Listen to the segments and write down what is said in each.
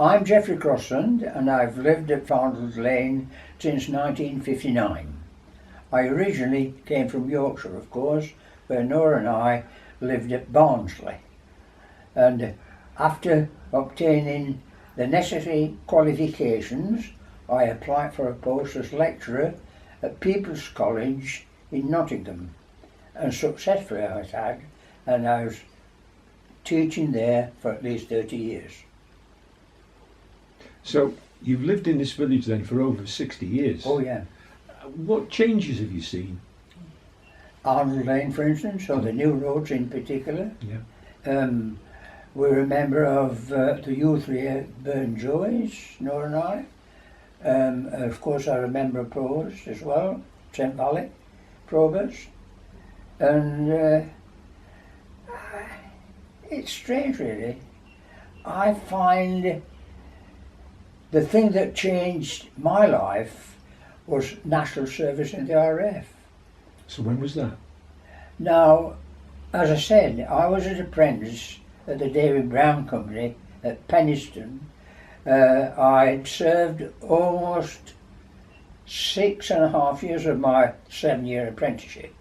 I'm Geoffrey Crossland, and I've lived at Founders Lane since 1959. I originally came from Yorkshire, of course, where Nora and I lived at Barnsley. And after obtaining the necessary qualifications, I applied for a post as lecturer at People's College in Nottingham, and successfully I had, and I was teaching there for at least 30 years. So you've lived in this village then for over 60 years. Oh yeah. What changes have you seen? Arnold Lane, for instance, or the new roads in particular. Yeah. We're a member of the Youth Burn Joys, Nora and I. Of course, I remember Probers as well, Trent Valley Probers. And it's strange, really. I find the thing that changed my life was national service in the RAF. So when was that? Now, as I said, I was an apprentice at the David Brown Company at Penistone. I'd served almost 6.5 years of my 7-year apprenticeship.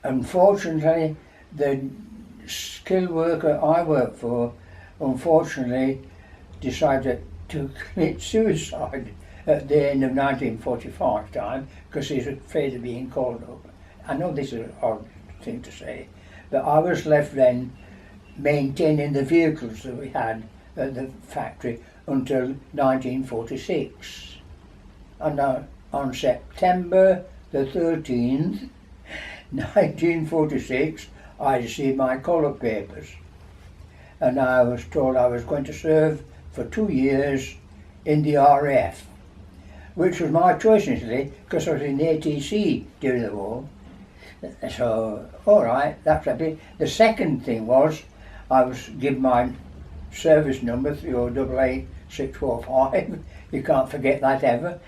Unfortunately, the skilled worker I worked for, unfortunately, decided to commit suicide at the end of 1945 time because he's afraid of being called up. I know this is an odd thing to say, but I was left then maintaining the vehicles that we had at the factory until 1946. And on September the 13th, 1946, I received my colour papers, and I was told I was going to serve for 2 years in the RAF, which was my choice initially because I was in the ATC during the war. So, all right, that's happy. The second thing was I was given my service number 3088645. You can't forget that ever.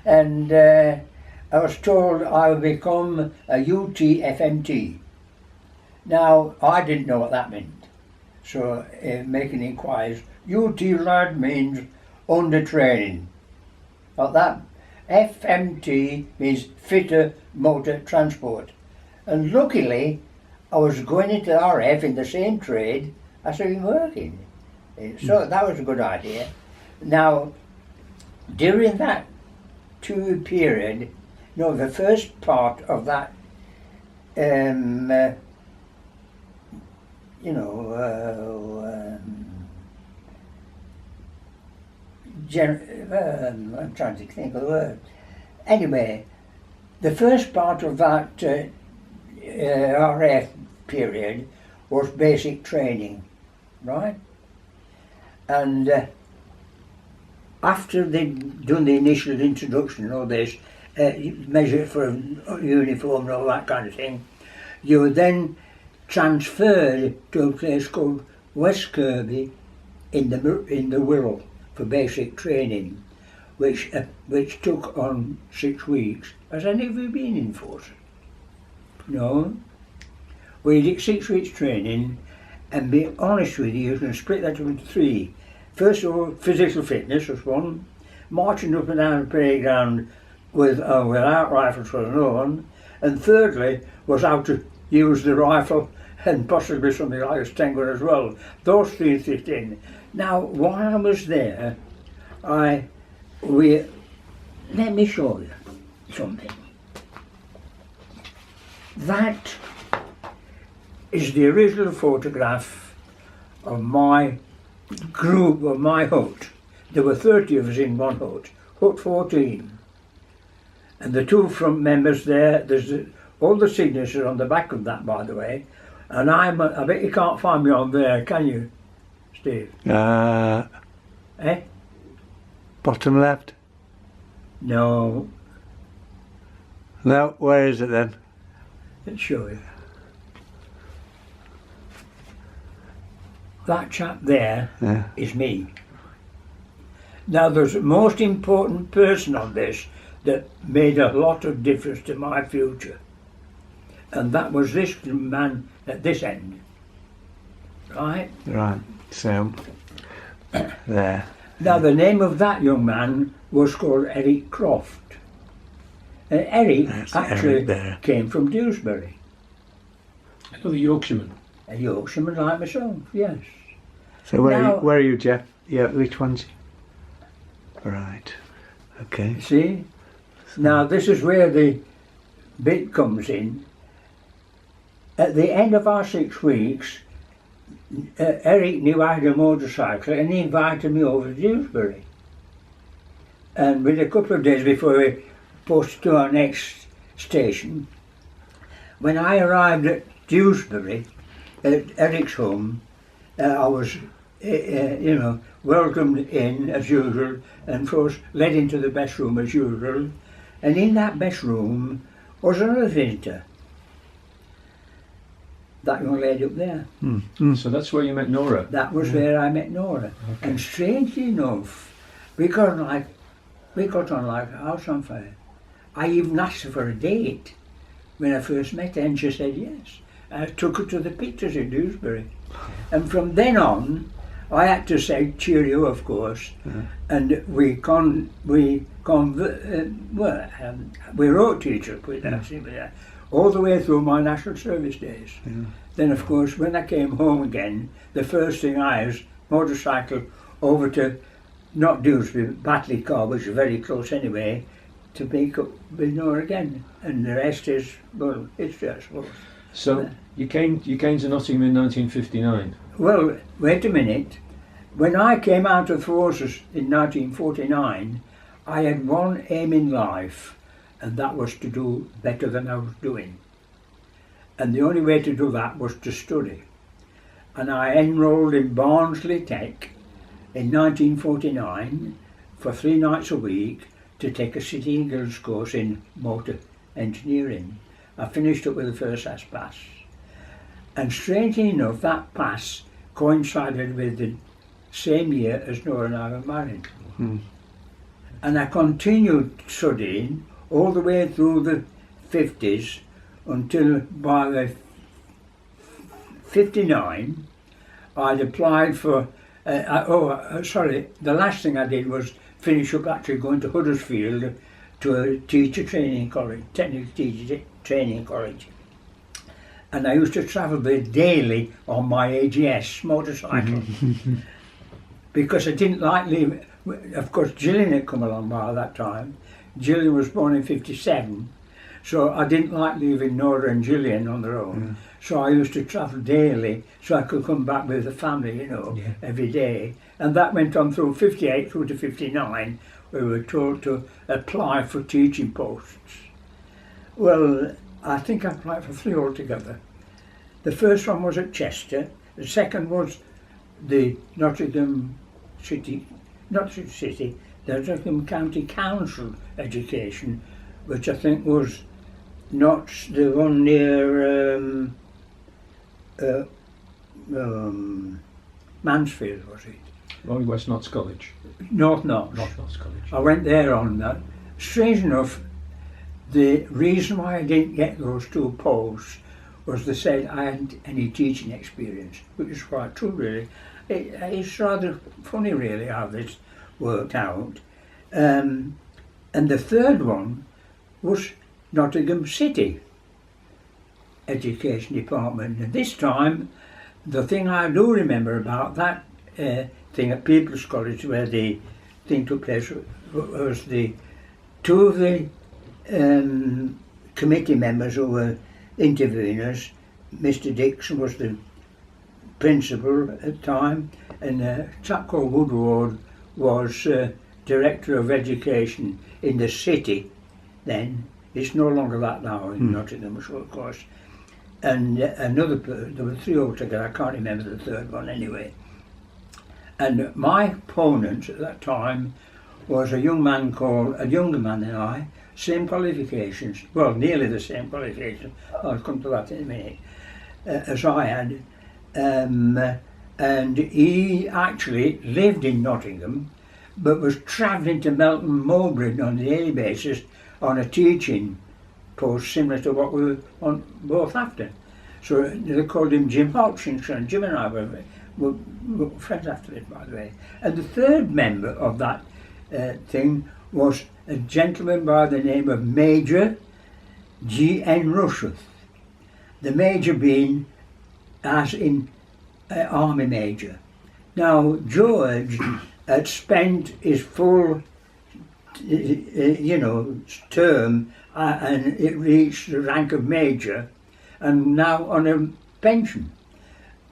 And I was told I would become a UT-FMT. Now, I didn't know what that meant. So, making inquiries, UT lad means under training. Like that. FMT means fitter motor transport. And luckily, I was going into the RF in the same trade as I've been working. So that was a good idea. Now, during that 2-year period, the first part of that, I'm trying to think of the word. Anyway, the first part of that RF period was basic training, right? And after they'd done the initial introduction and all this, measure for a uniform and all that kind of thing, you were then transferred to a place called West Kirby in the Wirral for basic training, which took on 6 weeks. Has any of you been in forces? No? We did 6 weeks training, and be honest with you can split that into 3. First of all, physical fitness was one, marching up and down the parade ground without rifles was another one, and thirdly was how to use the rifle and possibly something like a Stengun as well. Those 3 fit in. Now, while I was there, let me show you something. That is the original photograph of my group, of my hut. There were 30 of us in one hut, hut 14. And the 2 front members there, there's all the signatures on the back of that, by the way. And I bet you can't find me on there, can you, Steve? Eh? Bottom left? No. No, where is it then? Let's show you. That chap there is me. Now there's a most important person on this that made a lot of difference to my future. And that was this man at this end. Right? Right. So, there. Now the name of that young man was called Eric Croft. And Eric That's actually Eric there. came from Dewsbury. Another Yorkshireman. A Yorkshireman like myself, yes. So Now- where are you, Jeff? Yeah, which one's? Right. Okay. See? Now this is where the bit comes in. At the end of our 6 weeks, Eric knew I had a motorcycle and he invited me over to Dewsbury. And with a couple of days before we posted to our next station, when I arrived at Dewsbury, at Eric's home, I was, welcomed in as usual, and of course led into the best room as usual. And in that best room was another visitor. That young lady up there. So that's where you met Nora. That was where I met Nora. Okay. And strangely enough, we got on like a house on fire. I even asked her for a date when I first met her, and she said yes. I took her to the pictures in Dewsbury. And from then on, I had to say cheerio, of course, and we wrote to each other, put it that simply, all the way through my national service days. Then, of course, when I came home again, the first thing I was motorcycle over to not Dewsbury, Batley Car, which is very close anyway, to pick up with Nora again, and the rest is, well, history, I suppose. So you came to Nottingham in 1959. Well, wait a minute. When I came out of the forces in 1949, I had one aim in life, and that was to do better than I was doing. And the only way to do that was to study. And I enrolled in Barnsley Tech in 1949 for 3 nights a week to take a City and Guilds course in motor engineering. I finished up with the first class pass. And strangely enough, that pass coincided with the same year as Nora and I were married. And I continued studying all the way through the 50s until by the 59 I'd applied for, the last thing I did was finish up actually going to Huddersfield to a teacher training college, technical teacher training college. And I used to travel there daily on my AGS motorcycle because I didn't like leaving. Of course, Gillian had come along by that time. Gillian was born in 57, so I didn't like leaving Nora and Gillian on their own. So I used to travel daily so I could come back with the family, every day. And that went on through 58 through to 59. We were told to apply for teaching posts. Well, I think I applied for 3 altogether. The first one was at Chester. The second was the Nottingham County Council education, which I think was not the one near Mansfield, was it? Roy West Notts College. North Notts. North Notts College. I went there on that. Strange enough, the reason why I didn't get those 2 posts was they said I hadn't any teaching experience, which is quite true really. It's rather funny really how this worked out. And the third one was Nottingham City Education Department. And this time, the thing I do remember about that thing at People's College where the thing took place was the 2 of the committee members who were interveners. Mr. Dixon was the principal at the time, and a chap called Woodward was Director of Education in the city then. It's no longer that now in Nottingham, of course. And there were 3 altogether, I can't remember the third one anyway. And my opponent at that time was a younger man than I, same qualifications, well, nearly the same qualifications, I'll come to that in a minute, as I had. And he actually lived in Nottingham, but was travelling to Melton Mowbray on a daily basis on a teaching post similar to what we were on both after. So they called him Jim Hopkinson. Jim and I were friends after this, by the way. And the third member of that thing was a gentleman by the name of Major G.N. Rushworth. The major being as in Army Major. Now, George had spent his full, term and it reached the rank of Major and now on a pension.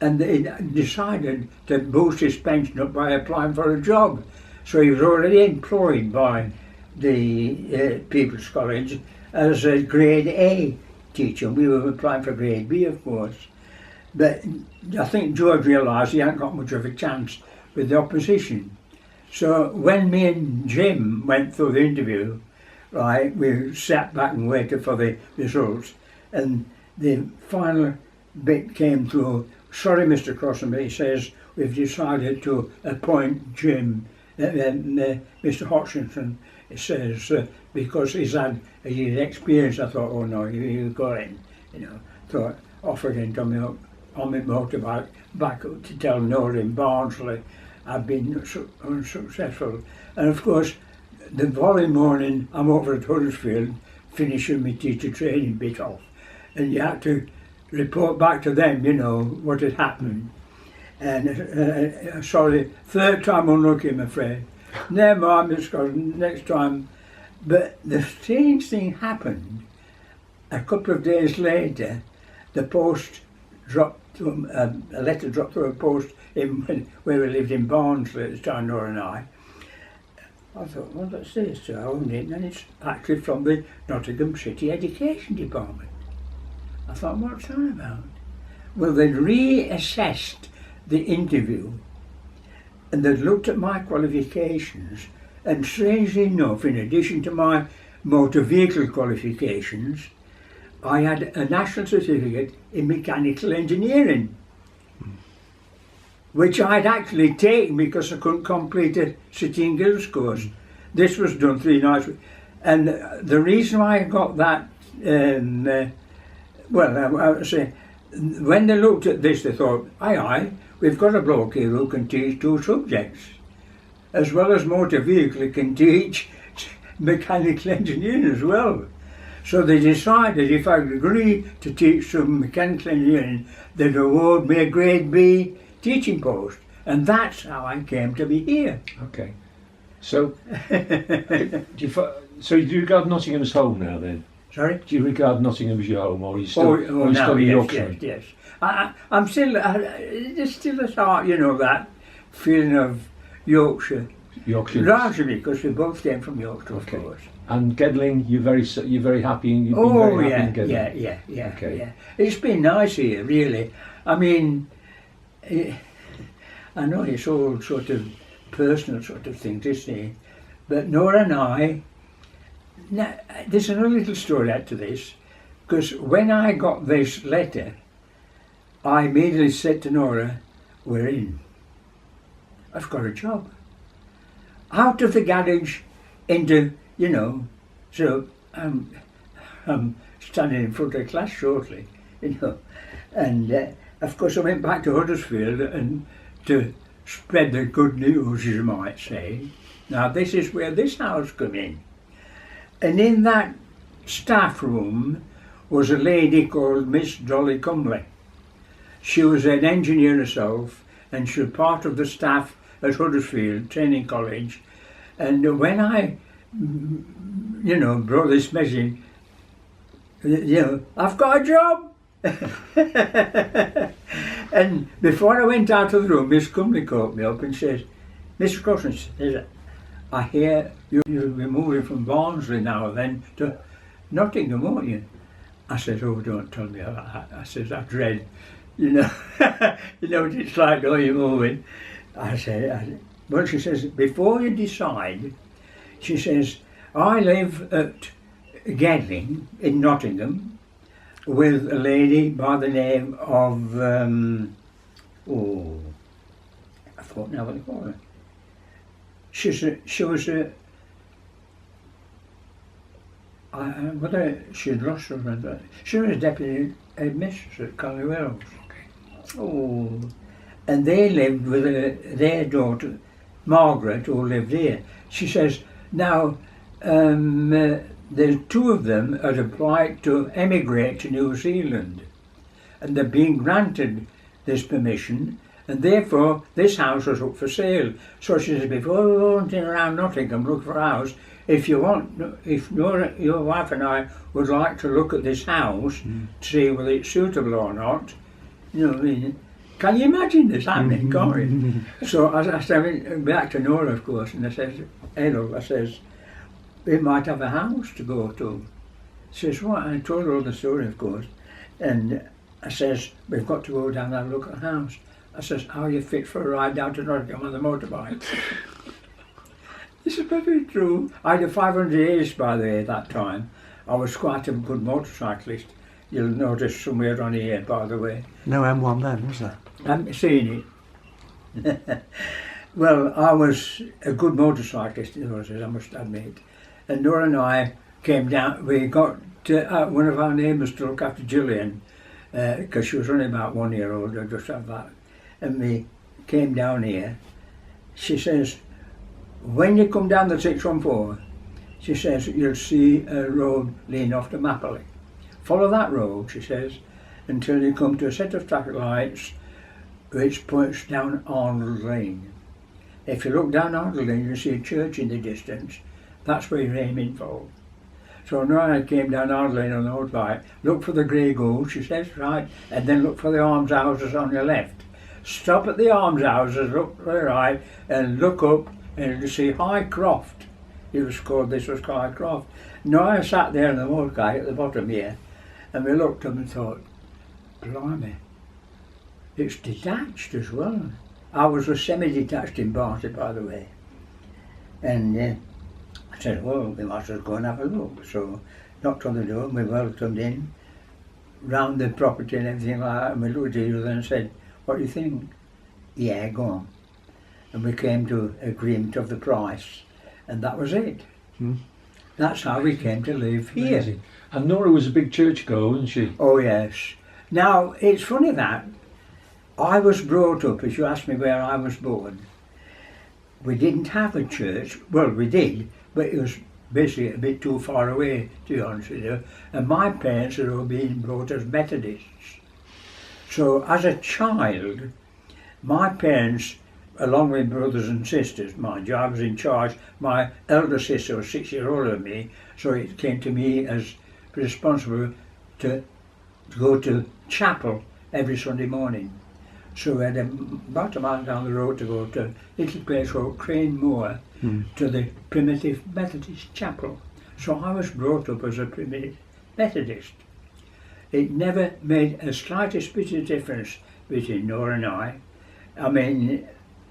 And they decided to boost his pension up by applying for a job. So he was already employed by the People's College as a grade A teacher. We were applying for grade B, of course. But I think George realised he hadn't got much of a chance with the opposition. So when me and Jim went through the interview, right, we sat back and waited for the results. And the final bit came through. Sorry, Mr. Crossland, he says, we've decided to appoint Jim, Mr. Hutchinson, it says, because he's had a year's experience. I thought, oh no, you got him, thought, offered him to me on my motorbike back to tell Nora in Barnsley I've been unsuccessful. And of course, the following morning, I'm over at Huddersfield, finishing my teacher training bit off. And you had to report back to them, what had happened. And sorry, third time unlucky, I'm afraid. Never mind, Miss Cousin, next time. But the strange thing happened. A couple of days later, the post dropped, a letter dropped through a post where we lived in Barnsley at the time, Nora and I. I thought, well, that's this, so I opened it, and it's actually from the Nottingham City Education Department. I thought, what's that about? Well, they'd reassessed the interview and they'd looked at my qualifications, and strangely enough, in addition to my motor vehicle qualifications, I had a national certificate in mechanical engineering, which I'd actually taken because I couldn't complete a City and Guilds course. This was done 3 nights. And the reason why I got that, I would say, when they looked at this, they thought, aye, we've got a bloke here who can teach 2 subjects. As well as motor vehicle, he can teach mechanical engineering as well. So they decided if I agreed to teach some mechanical engineering, they'd award me a grade B teaching post. And that's how I came to be here. Okay. So, so do you regard Nottingham as home now then? Sorry? Do you regard Nottingham as your home, or are you still in Yorkshire? Yes. I'm still, there's still at heart, that feeling of Yorkshire. Yorkshire. Largely because we both came from Yorkshire, of course. And Gedling, you're very happy, and you've been very happy in Gedling. Yeah. Okay. Yeah. It's been nice here, really. I mean, I know it's all sort of personal sort of thing to say, but Nora and I. Now, there's another little story out to this, because when I got this letter, I immediately said to Nora, we're in. I've got a job. Out of the garage into, so I'm standing in front of the class shortly, and of course I went back to Huddersfield and to spread the good news, as you might say. Now this is where this house come in. And in that staff room was a lady called Miss Dolly Cumley. She was an engineer herself, and she was part of the staff at Huddersfield Training College. And when I, brought this message, I've got a job. And before I went out of the room, Miss Cumley called me up and says, Mr. Crossland, I hear you'll be moving from Barnsley now and then to Nottingham, won't you? I said, oh, don't tell me that. I said, I dread, you know what it's like, oh, you're moving. Well, she says, before you decide, she says, I live at Gedling in Nottingham with a lady by the name of, I thought now what they call her. She was whether she'd lost her friend, she was deputy headmistress at Collie Wells. Okay. and they lived with their daughter, Margaret, who lived here. She says, now, there's two of them had applied to emigrate to New Zealand, and they've been granted this permission, and therefore this house was up for sale. So she says, before we go hunting around Nottingham look for a house, if Nora, your wife and I would like to look at this house to see whether it's suitable or not, you know what I mean? Can you imagine this happening, can't you? So I said, back to Nora, of course, and I says, hey, look, I says, we might have a house to go to. She says, what? I told her all the story, of course, and I says, we've got to go down and have a look at the house. I says, how are you fit for a ride down to Nottingham on the motorbike? This is very true. I had a 500 years, by the way, at that time. I was quite a good motorcyclist. You'll notice somewhere on here, by the way. No M1 then, was there? I haven't seen it. Well, I was a good motorcyclist in those days, I must admit. And Nora and I came down, we got one of our neighbours to look after Gillian, because she was only about 1 year old, I just had that. And we came down here. She says, when you come down the 614, she says, you'll see a road leading off to Mapley. Follow that road, she says, until you come to a set of traffic lights which points down Arnold Lane. If you look down Arnold Lane, you see a church in the distance. That's where you're aiming for. So Nora and I came down Arnold Lane on the motorbike. Look for the grey gold, she says, right, and then look for the almshouses on your left. Stop at the almshouses, look to the right, and look up, and you see High Croft. This was called High Croft. Nora sat there in the motorbike at the bottom here, and we looked up and thought, blimey, it's detached as well. I was a semi-detached in Barty, by the way. And I said, well, we might as well go and have a look. So knocked on the door and we welcomed in, round the property and everything like that, and we looked at each other and said, what do you think? Yeah, go on. And we came to agreement of the price, and that was it. That's how we came to live here. Amazing. And Nora was a big churchgoer, wasn't she? Oh yes. Now, it's funny that I was brought up, as you asked me where I was born, we didn't have a church. Well, we did, but it was basically a bit too far away, to be honest with you. And my parents had all been brought as Methodists. So as a child, my parents, along with brothers and sisters, mind you, I was in charge. My elder sister was 6 years older than me, so it came to me as responsible to go to chapel every Sunday morning. So we had about a mile down the road to go to a little place called Crane Moor, to the Primitive Methodist Chapel. So I was brought up as a Primitive Methodist. It never made a slightest bit of difference between Nora and I. I mean,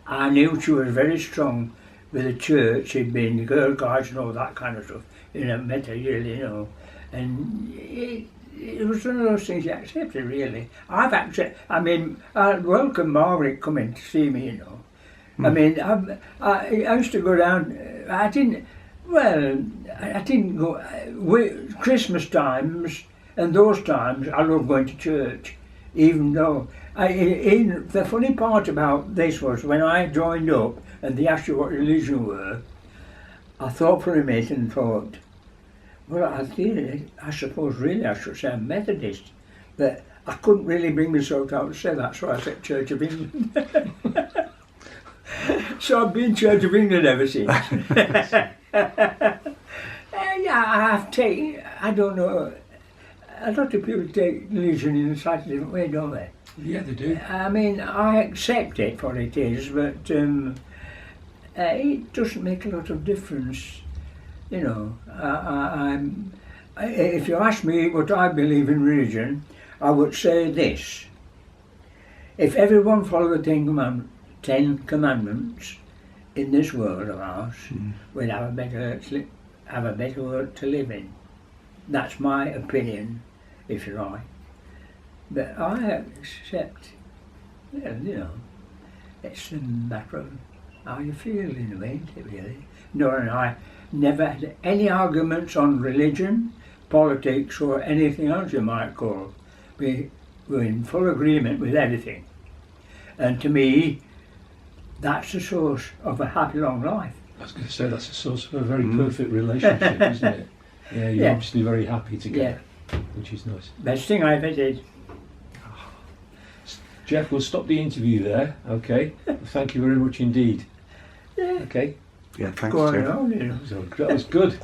I knew she was very strong with the church. She'd been the Girl Guides and all that kind of stuff. You know, met her really, you know. And it was one of those things you accepted, really. I've accepted, I mean, I welcome Margaret coming to see me, you know. I mean, I used to go down, I didn't go, Christmas times and those times, I love going to church, even though, the funny part about this was when I joined up and they asked you what religion were, I thought for a minute and thought, well, I suppose really I should say I'm Methodist, but I couldn't really bring myself out to say that, so I said Church of England. So I've been Church of England ever since. I don't know, a lot of people take religion in a slightly different way, don't they? Yeah, they do. I mean, I accept it for it is, but it doesn't make a lot of difference. You know, if you ask me what I believe in religion, I would say this. If everyone followed the Ten Commandments in this world of ours, we'd have a better world to live in. That's my opinion, if you like. But I accept, you know, it's a matter of how you feel in a way, isn't it, really? Nora and I never had any arguments on religion, politics or anything else you might call. We were in full agreement with everything. And to me, that's the source of a happy long life. I was going to say that's a source of a very perfect relationship, isn't it? Yeah, you're Yeah. obviously very happy together, which is nice. Best thing I ever did. Jeff, we'll stop the interview there, okay? Thank you very much indeed. Yeah. Okay, Yeah, thanks, Go on, Jeff. on, you know. so that was good.